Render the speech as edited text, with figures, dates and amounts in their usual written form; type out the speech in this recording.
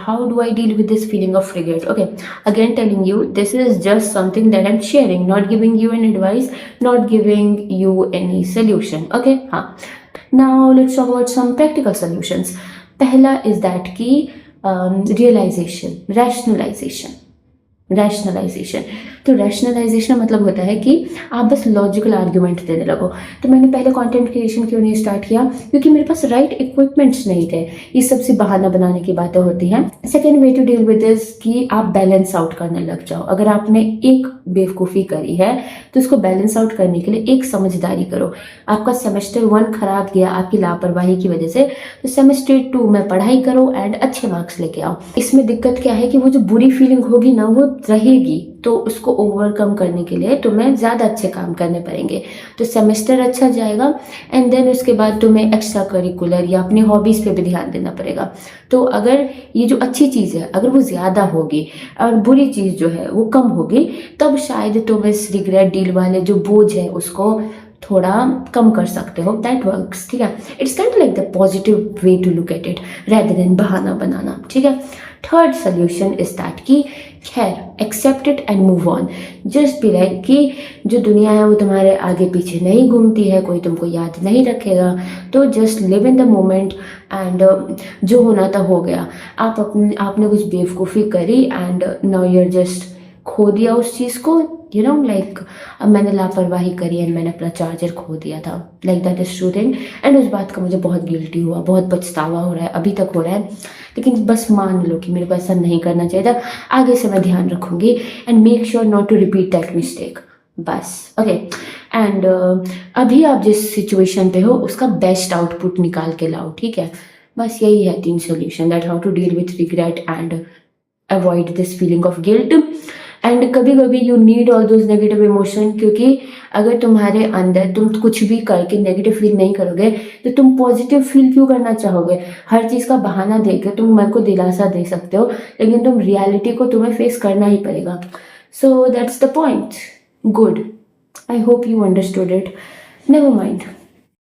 how do I deal with this feeling of regret? Okay, again telling you, this is just something that I'm sharing, not giving you any advice, not giving you any solution. Okay, हाँ. Now let's talk about some practical solutions. पहला is that कि realization, rationalisation. तो rationalisation मतलब होता है कि आप बस लॉजिकल आर्ग्यूमेंट देने लगो. तो मैंने पहले कंटेंट क्रिएशन क्यों नहीं स्टार्ट किया? क्योंकि मेरे पास राइट इक्विपमेंट्स नहीं थे. ये सबसे बहाना बनाने की बातें होती हैं. Second way to deal with this कि आप बैलेंस आउट करने लग जाओ. अगर आपने एक बेवकूफ़ी करी है तो उसको बैलेंस आउट करने के लिए एक समझदारी करो. आपका सेमेस्टर 1 खराब गया आपकी लापरवाही की वजह से, तो सेमेस्टर 2 में पढ़ाई करो एंड अच्छे मार्क्स लेके आओ. इसमें दिक्कत क्या है कि वो जो बुरी फीलिंग होगी ना वो रहेगी, तो उसको ओवरकम करने के लिए तुम्हें ज़्यादा अच्छे काम करने पड़ेंगे. तो सेमेस्टर अच्छा जाएगा एंड देन उसके बाद तुम्हें एक्स्ट्रा करिकुलर या अपनी हॉबीज़ पे भी ध्यान देना पड़ेगा. तो अगर ये जो अच्छी चीज़ है अगर वो ज़्यादा होगी और बुरी चीज़ जो है वो कम होगी, तब शायद तुम इस रिग्रेट डील वाले जो बोझ है उसको थोड़ा कम कर सकते हो. That works. ठीक है, it's kind like the positive way to look at it rather than बहाना बनाना. ठीक है. थर्ड सोल्यूशन इज दैट कि खैर accept it and move on. Just be like कि जो दुनिया है वो तुम्हारे आगे पीछे नहीं घूमती है, कोई तुमको याद नहीं रखेगा. तो just live in the moment and जो होना था हो गया. आपने कुछ बेवकूफ़ी करी and now you are just खो दिया उस चीज़ को. यू नो लाइक अब मैंने लापरवाही करी एंड मैंने अपना चार्जर खो दिया था. Like that is true thing. And उस बात का मुझे बहुत गिल्टी हुआ, बहुत पछतावा हो रहा है, अभी तक हो रहा है. लेकिन बस मान लो कि मेरे को ऐसा नहीं करना चाहिए था. आगे से मैं ध्यान रखूंगी and make sure not to repeat that mistake. बस. ओके. एंड अभी आप जिस सिचुएशन पे हो उसका बेस्ट आउटपुट निकाल के लाओ. ठीक है. बस यही है 3 solution. That how to deal with regret and avoid this feeling of guilt. And कभी कभी you need all those negative emotion, क्योंकि अगर तुम्हारे अंदर तुम कुछ भी करके नेगेटिव फील नहीं करोगे तो तुम पॉजिटिव फील क्यों करना चाहोगे? हर चीज़ का बहाना देकर तुम मन को दिलासा दे सकते हो, लेकिन तुम रियलिटी को तुम्हें फेस करना ही पड़ेगा. So that's the point. Good. I hope you understood it. Never mind.